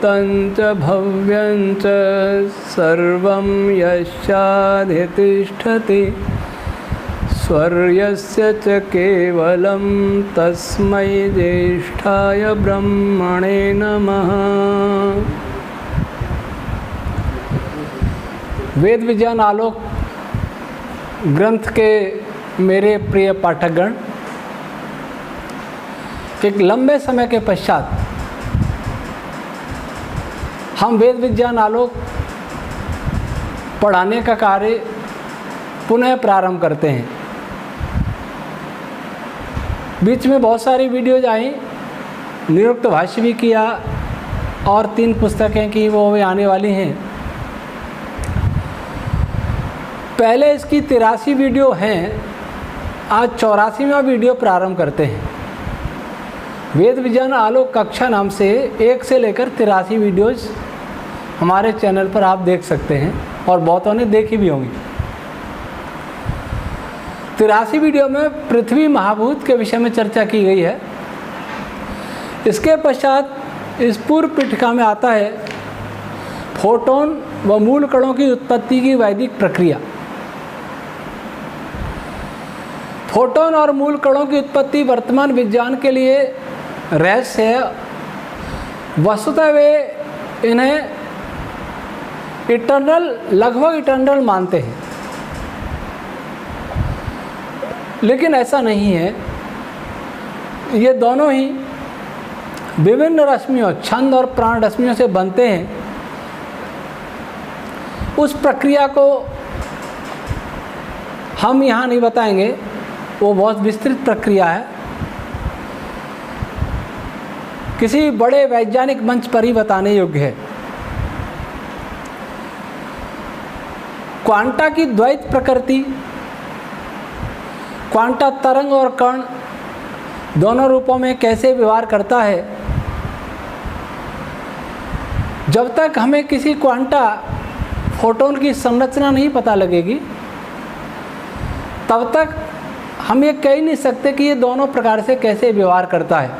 भूतं च भव्यं च सर्वं यस्याधितिष्ठति स्वर्यस्य च केवलं तस्मै ज्येष्ठाय ब्रह्मणे नमः। वेद विज्ञान आलोक ग्रंथ के मेरे प्रिय पाठकगण, एक लंबे समय के पश्चात हम वेद विज्ञान आलोक पढ़ाने का कार्य पुनः प्रारंभ करते हैं। बीच में बहुत सारी वीडियोज आई, निरुक्त भाष्य भी किया और 3 पुस्तकें की वो भी आने वाली हैं। पहले इसकी 83 वीडियो हैं, आज 84वां वीडियो प्रारंभ करते हैं। वेद विज्ञान आलोक कक्षा नाम से 1 से लेकर 83 वीडियोज हमारे चैनल पर आप देख सकते हैं और बहुतों ने देखी भी होंगी। 83 वीडियो में पृथ्वी महाभूत के विषय में चर्चा की गई है। इसके पश्चात इस पूर्व पीठिका में आता है फोटोन व मूल कणों की उत्पत्ति की वैदिक प्रक्रिया। फोटोन और मूल कणों की उत्पत्ति वर्तमान विज्ञान के लिए रहस्य है। वस्तुतः वे इन्हें इटर्नल, लगभग इटर्नल मानते हैं, लेकिन ऐसा नहीं है। ये दोनों ही विभिन्न रश्मियों, छंद और प्राण रश्मियों से बनते हैं। उस प्रक्रिया को हम यहाँ नहीं बताएंगे, वो बहुत विस्तृत प्रक्रिया है। किसी बड़े वैज्ञानिक मंच पर ही बताने योग्य है। क्वांटा की द्वैत प्रकृति, क्वांटा तरंग और कण दोनों रूपों में कैसे व्यवहार करता है, जब तक हमें किसी क्वांटा फोटोन की संरचना नहीं पता लगेगी, तब तक हम ये कह नहीं सकते कि ये दोनों प्रकार से कैसे व्यवहार करता है।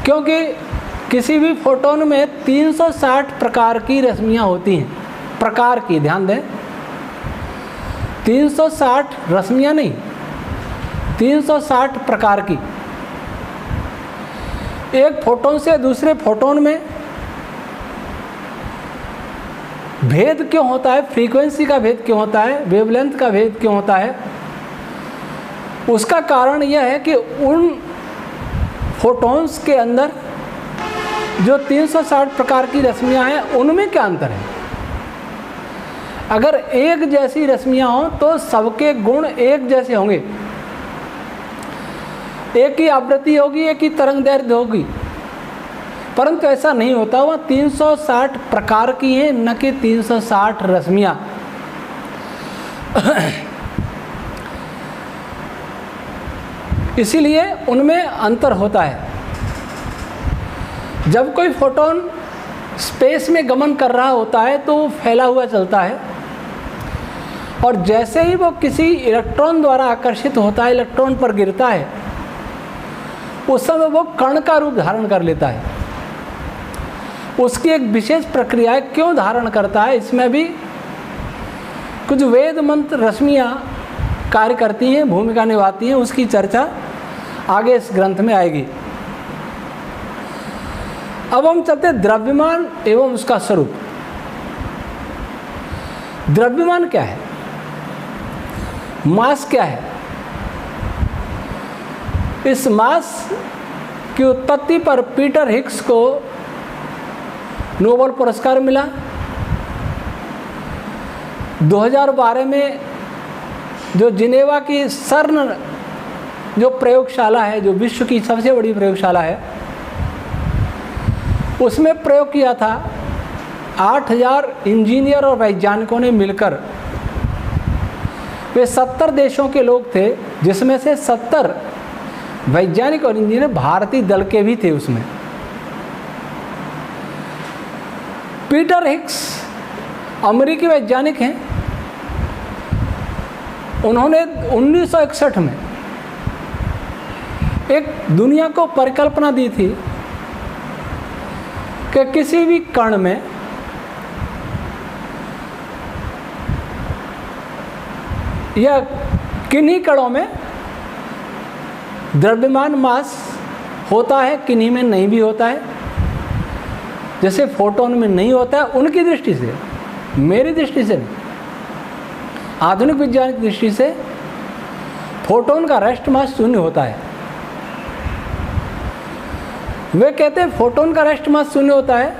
क्योंकि किसी भी फोटोन में 360 प्रकार की रश्मियाँ होती हैं। प्रकार की, ध्यान दें, 360 रश्मियाँ नहीं, 360 प्रकार की। एक फोटोन से दूसरे फोटोन में भेद क्यों होता है, फ्रीक्वेंसी का भेद क्यों होता है, वेवलेंथ का भेद क्यों होता है, उसका कारण यह है कि उन फोटोन्स के अंदर जो 360 प्रकार की रश्मियाँ हैं उनमें क्या अंतर है। अगर एक जैसी रश्मियाँ हों तो सबके गुण एक जैसे होंगे, एक ही आवृत्ति होगी, एक ही तरंग दैर्ध्य होगी, परंतु ऐसा नहीं होता। वह 360 प्रकार की हैं, न कि 360 रश्मियाँ। इसीलिए उनमें अंतर होता है। जब कोई फोटोन स्पेस में गमन कर रहा होता है तो वो फैला हुआ चलता है, और जैसे ही वो किसी इलेक्ट्रॉन द्वारा आकर्षित होता है, इलेक्ट्रॉन पर गिरता है, उस समय वो कण का रूप धारण कर लेता है। उसकी एक विशेष प्रक्रिया है, क्यों धारण करता है, इसमें भी कुछ वेद मंत्र रश्मियाँ कार्य करती हैं, भूमिका निभाती हैं। उसकी चर्चा आगे इस ग्रंथ में आएगी। अब हम चलते द्रव्यमान एवं उसका स्वरूप। द्रव्यमान क्या है, मास क्या है। इस मास की उत्पत्ति पर पीटर हिग्स को नोबेल पुरस्कार मिला। 2012 में जो जिनेवा की सर्न जो प्रयोगशाला है, जो विश्व की सबसे बड़ी प्रयोगशाला है, उसमें प्रयोग किया था। 8000 इंजीनियर और वैज्ञानिकों ने मिलकर, वे 70 देशों के लोग थे, जिसमें से 70 वैज्ञानिक और इंजीनियर भारतीय दल के भी थे। उसमें पीटर हिग्स अमेरिकी वैज्ञानिक हैं। उन्होंने 1961 में एक दुनिया को परिकल्पना दी थी कि किसी भी कण में या किन्हीं कणों में द्रव्यमान मास होता है, किन्हीं में नहीं भी होता है। जैसे फोटोन में नहीं होता है, उनकी दृष्टि से, मेरी दृष्टि से नहीं, आधुनिक विज्ञान की दृष्टि से फोटोन का रेस्ट मास शून्य होता है। वे कहते हैं फोटोन का रेस्ट मास शून्य होता है,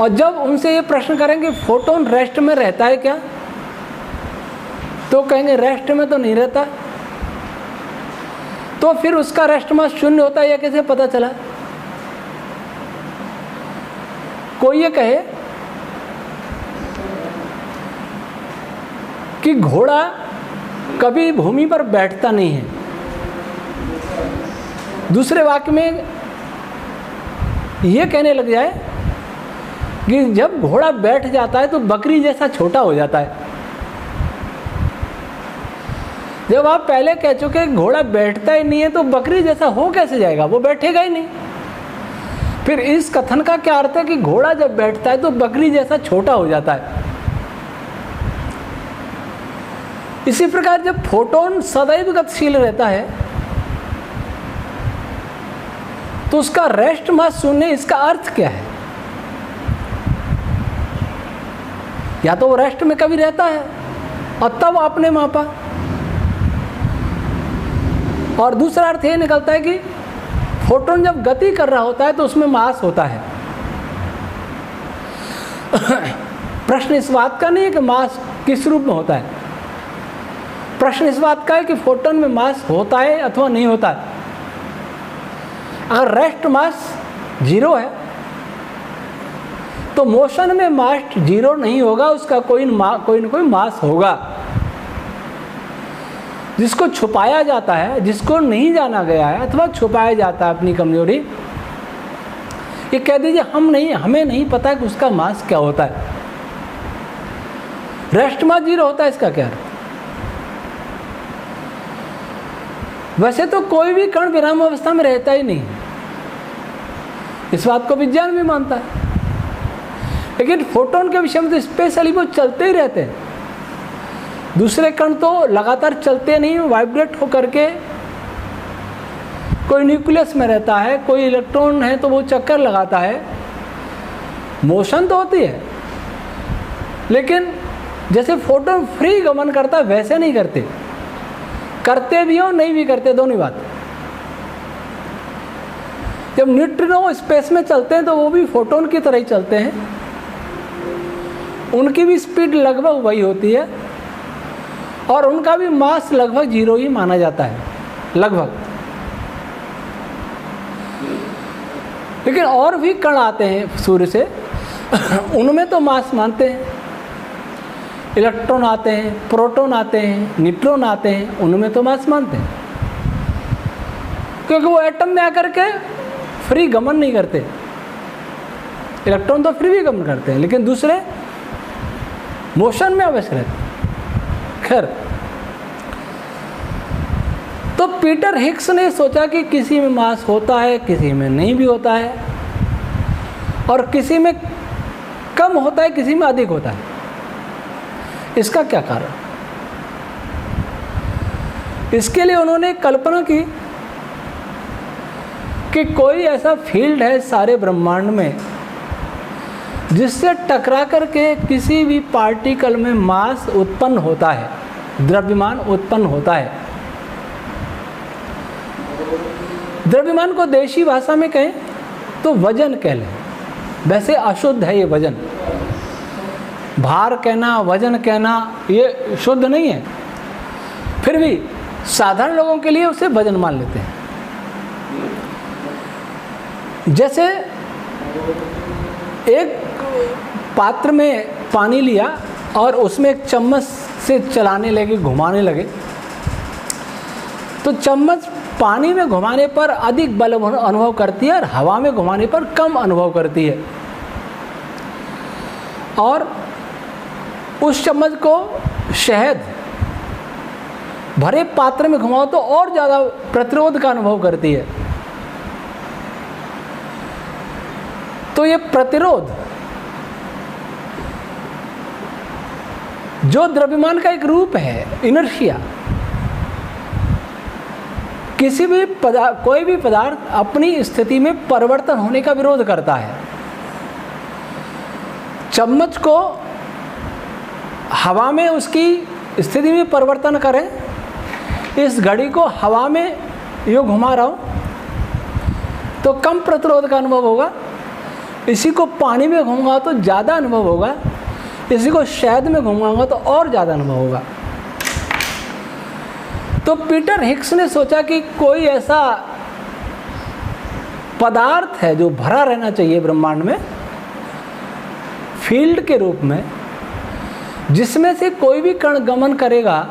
और जब उनसे ये प्रश्न करेंगे फोटोन रेस्ट में रहता है क्या, तो कहेंगे रेस्ट में तो नहीं रहता। तो फिर उसका रेस्ट मास शून्य होता है, यह कैसे पता चला? कोई ये कहे कि घोड़ा कभी भूमि पर बैठता नहीं है, दूसरे वाक्य में यह कहने लग जाए कि जब घोड़ा बैठ जाता है तो बकरी जैसा छोटा हो जाता है। जब आप पहले कह चुके घोड़ा बैठता ही नहीं है तो बकरी जैसा हो कैसे जाएगा, वो बैठेगा ही नहीं। फिर इस कथन का क्या अर्थ है कि घोड़ा जब बैठता है तो बकरी जैसा छोटा हो जाता है। इसी प्रकार जब फोटोन सदैव गतिशील रहता है तो उसका रेस्ट मास शून्य, इसका अर्थ क्या है? या तो वो रेस्ट में कभी रहता है और तब आपने मापा, और दूसरा अर्थ ये निकलता है कि फोटोन जब गति कर रहा होता है तो उसमें मास होता है। प्रश्न इस बात का नहीं है कि मास किस रूप में होता है, प्रश्न इस बात का है कि फोटोन में मास होता है अथवा नहीं होता है। अगर रेस्ट मास 0 है तो मोशन में मास 0 नहीं होगा, उसका कोई न कोई मास होगा। जिसको छुपाया जाता है, जिसको नहीं जाना गया है अथवा छुपाया जाता है अपनी कमजोरी, ये कह दीजिए हमें नहीं पता कि उसका मास क्या होता है। रेस्ट मास 0 होता है, इसका क्या अर्थ? वैसे तो कोई भी कण विराम अवस्था में रहता ही नहीं, इस बात को विज्ञान भी मानता है। लेकिन फोटोन के विषय में तो स्पेशली वो चलते ही रहते हैं। दूसरे कण तो लगातार चलते नहीं, वाइब्रेट होकर के कोई न्यूक्लियस में रहता है, कोई इलेक्ट्रॉन है तो वो चक्कर लगाता है, मोशन तो होती है। लेकिन जैसे फोटोन फ्री गमन करता है वैसे नहीं करते, करते भी हो नहीं भी करते, दोनों बात। जब न्यूट्रिनो स्पेस में चलते हैं तो वो भी फोटोन की तरह ही चलते हैं, उनकी भी स्पीड लगभग वही होती है और उनका भी मास लगभग 0 ही माना जाता है, लगभग। लेकिन और भी कण आते हैं सूर्य से, उनमें तो मास मानते हैं। इलेक्ट्रॉन आते हैं, प्रोटॉन आते हैं, न्यूट्रॉन आते हैं, उनमें तो मास मानते हैं, क्योंकि वो एटम में आकर के फ्री गमन नहीं करते। इलेक्ट्रॉन तो फ्री भी गमन करते हैं, लेकिन दूसरे मोशन में अवश्य रहते हैं। खैर, तो पीटर हिग्स ने सोचा कि किसी में मास होता है, किसी में नहीं भी होता है, और किसी में कम होता है, किसी में अधिक होता है। इसका क्या कारण? इसके लिए उन्होंने कल्पना की कि कोई ऐसा फील्ड है सारे ब्रह्मांड में जिससे टकरा करके किसी भी पार्टिकल में मास उत्पन्न होता है, द्रव्यमान उत्पन्न होता है। द्रव्यमान को देशी भाषा में कहें तो वजन कह लें, वैसे अशुद्ध है ये वजन। भार कहना, वजन कहना ये शुद्ध नहीं है, फिर भी साधारण लोगों के लिए उसे वजन मान लेते हैं। जैसे एक पात्र में पानी लिया और उसमें एक चम्मच से चलाने लगे, घुमाने लगे, तो चम्मच पानी में घुमाने पर अधिक बल अनुभव करती है और हवा में घुमाने पर कम अनुभव करती है। और उस चम्मच को शहद भरे पात्र में घुमाओ तो और ज़्यादा प्रतिरोध का अनुभव करती है। तो ये प्रतिरोध जो द्रव्यमान का एक रूप है, इनर्शिया, किसी भी कोई भी पदार्थ अपनी स्थिति में परिवर्तन होने का विरोध करता है। चम्मच को हवा में उसकी स्थिति में परिवर्तन करें, इस घड़ी को हवा में यूँ घुमा रहा हूँ तो कम प्रतिरोध का अनुभव होगा, इसी को पानी में घुमाऊंगा तो ज़्यादा अनुभव होगा, इसी को शहद में घुमाऊंगा तो और ज़्यादा अनुभव होगा। तो पीटर हिग्स ने सोचा कि कोई ऐसा पदार्थ है जो भरा रहना चाहिए ब्रह्मांड में फील्ड के रूप में, जिसमें से कोई भी कण गमन करेगा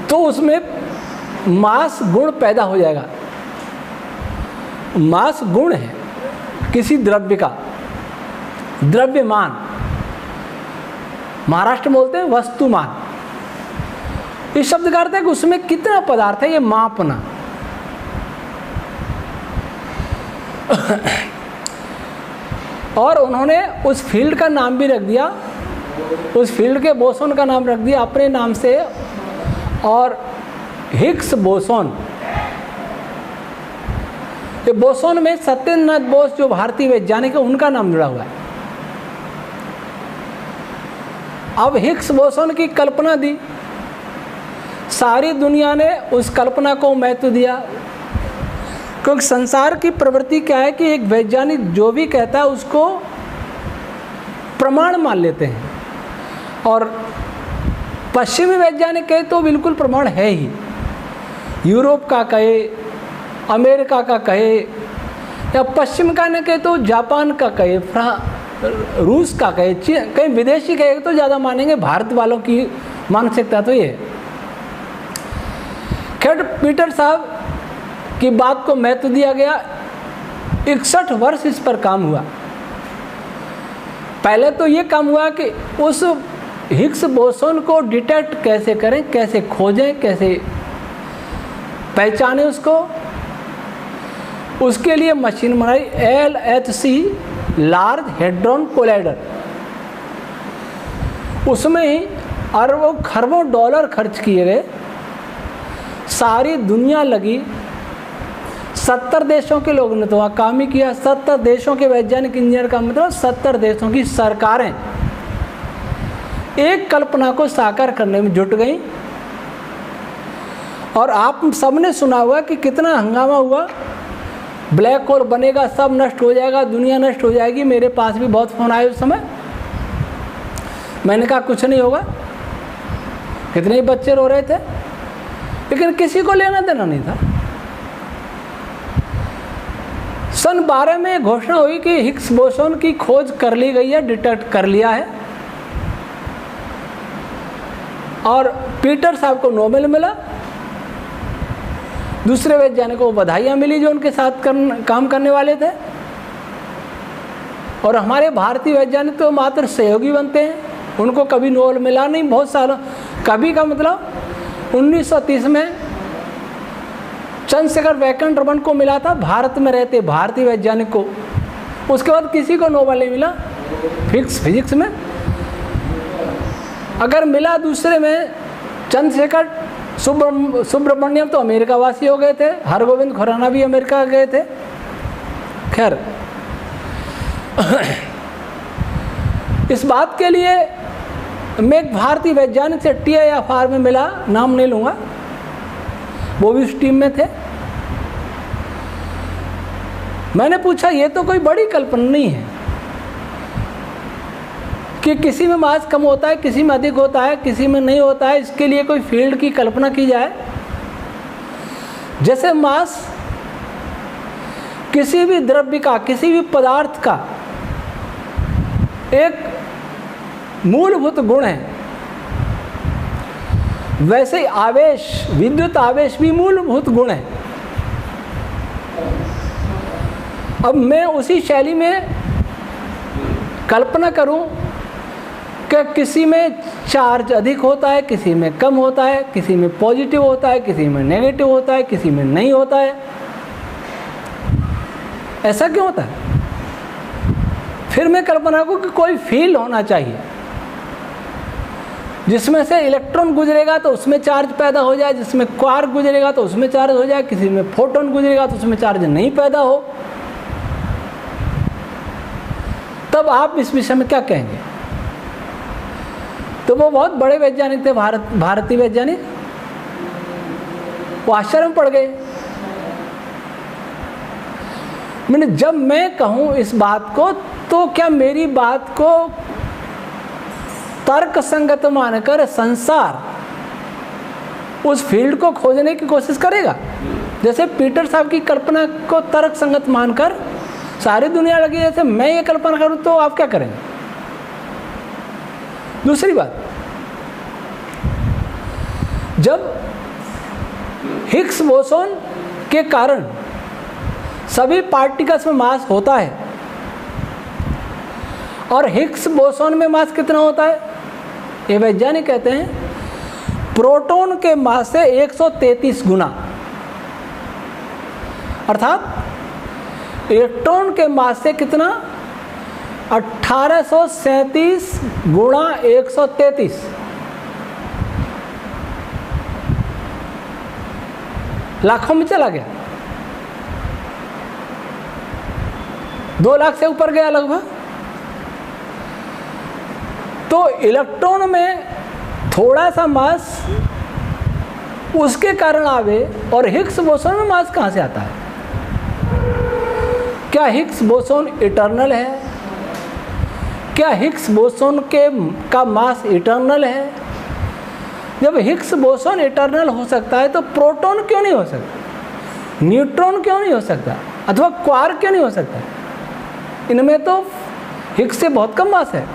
तो उसमें मास गुण पैदा हो जाएगा। मास गुण है किसी द्रव्य का, द्रव्यमान, महाराष्ट्र में बोलते हैं वस्तुमान। इस शब्द का अर्थ है कि उसमें कितना पदार्थ है ये मापना। और उन्होंने उस फील्ड का नाम भी रख दिया, उस फील्ड के बोसोन का नाम रख दिया अपने नाम से, और हिग्स बोसोन। ये बोसोन में सत्येंद्रनाथ बोस जो भारतीय वैज्ञानिक है उनका नाम जुड़ा हुआ है। अब हिग्स बोसोन की कल्पना दी, सारी दुनिया ने उस कल्पना को महत्व दिया, क्योंकि संसार की प्रवृत्ति क्या है कि एक वैज्ञानिक जो भी कहता है उसको प्रमाण मान लेते हैं, और पश्चिमी वैज्ञानिक कहे तो बिल्कुल प्रमाण है ही। यूरोप का कहे, अमेरिका का कहे, या पश्चिम का न कहे तो जापान का कहे, रूस का कहे, कहीं विदेशी कहे तो ज़्यादा मानेंगे, भारत वालों की मानसिकता तो ये। खैर पीटर साहब की बात को महत्व दिया गया, 61 वर्ष इस पर काम हुआ। पहले तो ये काम हुआ कि उस हिग्स बोसोन को डिटेक्ट कैसे करें, कैसे खोजें, कैसे पहचानें उसको। उसके लिए मशीन बनाई LHC, लार्ज हेड्रॉन कोलाइडर। उसमें ही अरबों खरबों डॉलर खर्च किए गए, सारी दुनिया लगी, 70 देशों के लोगों ने तो वहाँ काम ही किया। 70 देशों के वैज्ञानिक इंजीनियर का मतलब 70 देशों की सरकारें एक कल्पना को साकार करने में जुट गई। और आप सबने सुना हुआ कि कितना हंगामा हुआ, ब्लैक होल बनेगा, सब नष्ट हो जाएगा, दुनिया नष्ट हो जाएगी। मेरे पास भी बहुत फ़ोन आए उस समय, मैंने कहा कुछ नहीं होगा। कितने ही बच्चे रो रहे थे, लेकिन किसी को लेना देना नहीं था। सन 12 में घोषणा हुई कि हिग्स बोसोन की खोज कर ली गई है, डिटेक्ट कर लिया है, और पीटर साहब को नोबेल मिला। दूसरे वैज्ञानिकों को बधाइयाँ मिली जो उनके साथ काम करने वाले थे। और हमारे भारतीय वैज्ञानिक तो मात्र सहयोगी बनते हैं, उनको कभी नोबेल मिला नहीं बहुत सालों। कभी का मतलब 1930 में चंद्रशेखर वैकुंठ रमन को मिला था, भारत में रहते भारतीय वैज्ञानिक को। उसके बाद किसी को नोबेल नहीं मिला फिजिक्स में। अगर मिला दूसरे में चंद्रशेखर सुब्रमण्यम तो अमेरिका वासी हो गए थे, हरगोविंद खुराना भी अमेरिका गए थे। खैर इस बात के लिए मैं एक भारतीय वैज्ञानिक से TIFR में मिला, नाम नहीं लूँगा, वो भी उस टीम में थे। मैंने पूछा ये तो कोई बड़ी कल्पना नहीं है कि किसी में मास कम होता है, किसी में अधिक होता है, किसी में नहीं होता है, इसके लिए कोई फील्ड की कल्पना की जाए। जैसे मास किसी भी द्रव्य का, किसी भी पदार्थ का एक मूलभूत गुण है, वैसे ही आवेश, विद्युत आवेश भी मूलभूत गुण है। अब मैं उसी शैली में कल्पना करूं कि किसी में चार्ज अधिक होता है, किसी में कम होता है, किसी में पॉजिटिव होता है, किसी में नेगेटिव होता है, किसी में नहीं होता है। ऐसा क्यों होता है? फिर मैं कल्पना को कि कोई फील्ड होना चाहिए जिसमें से इलेक्ट्रॉन गुजरेगा तो उसमें चार्ज पैदा हो जाए, जिसमें क्वार्क गुजरेगा तो उसमें चार्ज हो जाए, किसी में फोटोन गुजरेगा तो उसमें चार्ज नहीं पैदा हो। तब आप इस विषय में क्या कहेंगे? तो वो बहुत बड़े वैज्ञानिक थे, भारतीय वैज्ञानिक, वो आश्चर्य में पड़ गए। मैंने जब मैं कहूं इस बात को, तो क्या मेरी बात को तर्क संगत मानकर संसार उस फील्ड को खोजने की कोशिश करेगा? जैसे पीटर साहब की कल्पना को तर्क संगत मानकर सारी दुनिया लगी, जैसे मैं ये कल्पना करूं तो आप क्या करेंगे? दूसरी बात, जब हिग्स बोसोन के कारण सभी पार्टिकल्स में मास होता है, और हिग्स बोसोन में मास कितना होता है? ये वैज्ञानिक कहते हैं प्रोटॉन के मास से 133 गुना, अर्थात इलेक्ट्रॉन के मास से कितना? 1837 गुणा 133। लाखों में चला गया, 2 लाख से ऊपर गया लगभग। तो इलेक्ट्रॉन में थोड़ा सा मास उसके कारण आवे, और हिग्स बोसोन में मास कहाँ से आता है? क्या हिग्स बोसोन इटर्नल है? क्या हिग्स बोसोन का मास इटर्नल है? जब हिग्स बोसोन इटर्नल हो सकता है तो प्रोटॉन क्यों नहीं हो सकता? न्यूट्रॉन क्यों नहीं हो सकता? अथवा क्वार्क क्यों नहीं हो सकता? इनमें तो हिग्स से बहुत कम मास है।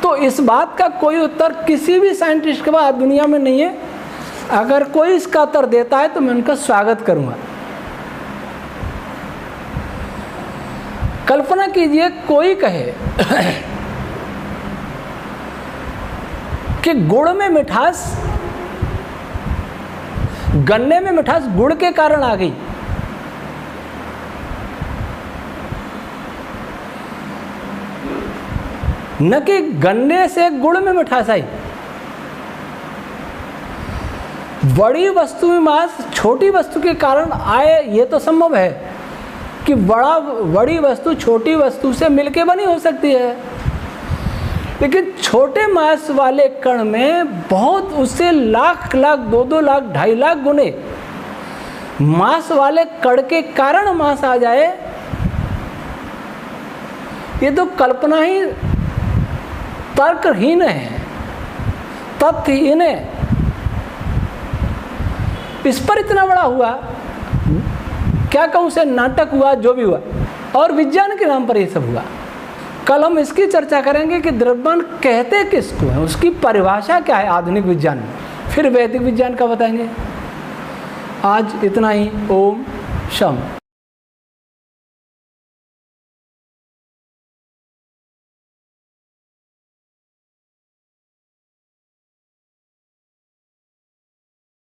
तो इस बात का कोई उत्तर किसी भी साइंटिस्ट के पास दुनिया में नहीं है। अगर कोई इसका उत्तर देता है तो मैं उनका स्वागत करूंगा। कल्पना कीजिए कोई कहे कि गुड़ में मिठास, गन्ने में मिठास गुड़ के कारण आ गई। न कि गन्ने से गुड़ में मिठास आई। बड़ी वस्तु में मास छोटी वस्तु के कारण आए, ये तो संभव है कि बड़ी वस्तु छोटी वस्तु से मिलके बनी हो सकती है, लेकिन छोटे मास वाले कण में बहुत उससे लाख लाख 2-2 लाख 2.5 लाख गुने मास वाले कण के कारण मास आ जाए, ये तो कल्पना ही तर्कहीन है, तथ्यहीन है। इस पर इतना बड़ा हुआ, क्या कहूँ उसे, नाटक हुआ, जो भी हुआ, और विज्ञान के नाम पर ये सब हुआ। कल हम इसकी चर्चा करेंगे कि द्रव्यमान कहते किसको है, उसकी परिभाषा क्या है आधुनिक विज्ञान में, फिर वैदिक विज्ञान का बताएंगे। आज इतना ही। ओम शम।